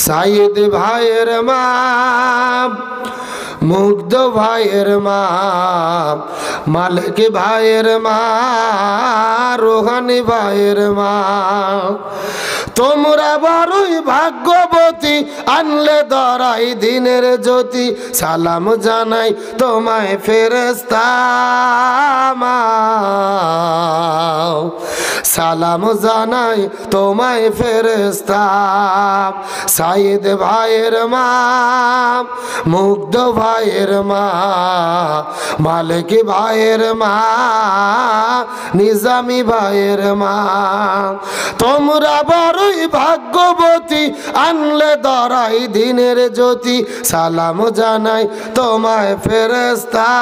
সাইদ ভাইয়ের মা, মুগ্ধ ভাইয়ের মা, মালিক ভাইয়ের মা, রোহানি ভাইয়ের মা, তোমরা বড়ই ভাগ্যবতী, আনলে ধরাই দিনের জ্যোতি। সালাম জানাই তোমায় ফেরেশতা, সালাম জানাই তোমায় ফেরেশতা। সাইদ ভাইয়ের মা, মুগ্ধ ভাইয়ের মা, মালিক ভাইয়ের মা, নিজামি ভাইয়ের মা, তোমরা বড়ই ভাগ্যবতী, আনলে ধরাই দিনের জ্যোতি। সালাম জানাই তোমায় ফেরেশতা,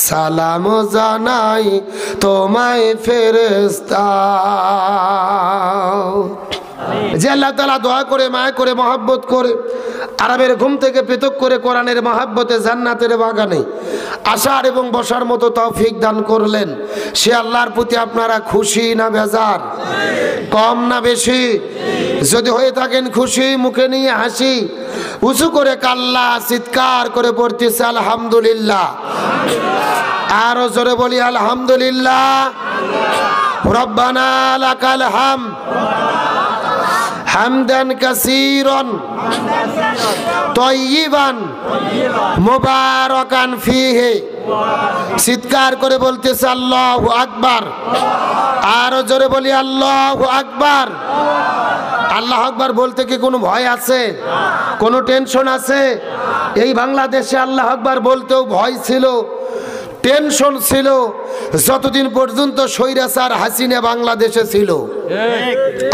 সালাম জানাই তোমায় ফেরেশতা। যে আল্লাহ তাআলা দোয়া করে, মায়া করে, মহব্বত করে, আরামের ঘুম থেকে পৃথক করে কোরআনের মহব্বতে জান্নাতের বাগানে আসার এবং বসার মতো তৌফিক দান করলেন, সে আল্লাহর প্রতি আপনারা খুশি না বেজার? কম না বেশি? যদি হয়ে থাকেন খুশি, মুখে নিয়ে হাসি, উঁচু করে কাল্লা চিৎকার করে পড়তেছে আলহামদুলিল্লাহ। আরো জোরে বলি আলহামদুলিল্লাহ। রব্বানা লাকাল হামদ হামদান কাসীরান তাইয়িবান মুবারাকান ফীহি। চিৎকার করে বলতেছে আল্লাহু আকবার। আরো জোরে বলি আল্লাহু আকবার। আল্লাহু আকবার বলতে কি কোনো ভয় আছে? কোনো টেনশন আছে? এই বাংলাদেশে আল্লাহু আকবার বলতেও ভয় ছিল, টেনশন ছিল, যতদিন পর্যন্ত স্বৈরাচার হাসিনা বাংলাদেশে ছিল।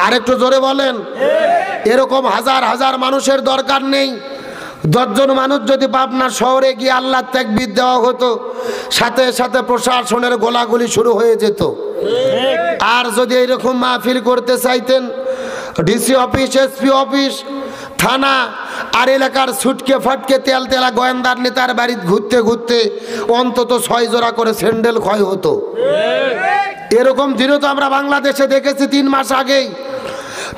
আরেকটু জোরে বলেন। এরকম হাজার হাজার মানুষের দরকার নেই। 10 জন মানুষ যদি পাবনা শহরে গিয়ে আল্লাহ তাকবীর দেওয়া হতো, সাথে সাথে প্রশাসনের গোলাগুলি শুরু হয়ে যেত। আর যদি এইরকম মাহফিল করতে চাইতেন, ডিসি অফিস, এসপি অফিস, থানা আর এলাকার ছুটকে ফাটকে তেল তেলা গোয়েন্দার নেতার বাড়ি ঘুরতে ঘুরতে অন্তত 6 জোড়া করে স্যান্ডেল ক্ষয় হতো। এরকম দিনও তো আমরা বাংলাদেশে দেখেছি 3 মাস আগেই।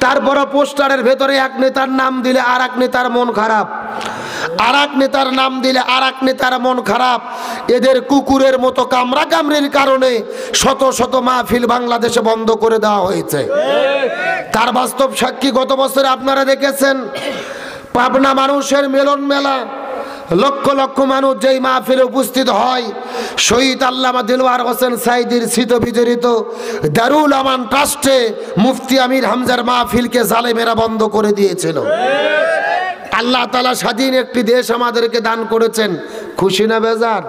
তারপরে পোস্টারের ভেতরে এক নেতার নাম দিলে আর এক নেতার মন খারাপ, আর এক নেতার নাম দিলে আর এক নেতার মন খারাপ। এদের কুকুরের মতো কামড়া কামড়ির কারণে শত শত মাহফিল বাংলাদেশে বন্ধ করে দেওয়া হয়েছে। তার বাস্তব সাক্ষী গত বছরে আপনারা দেখেছেন পাবনা মানুষের মিলন মেলা, লক্ষ লক্ষ মানুষ যেই মাহফিলে উপস্থিত হয়, শহীদ আল্লামা দিলওয়ার হোসেন সাইদির স্মৃত বিজড়িত দারুল আমান ট্রাস্টে মুফতি আমির হামজার মাহফিলকে জালেমেরা বন্ধ করে দিয়েছিল। আল্লাহ তাআলা স্বাধীন একটি দেশ আমাদেরকে দান করেছেন। খুশি না বেজার?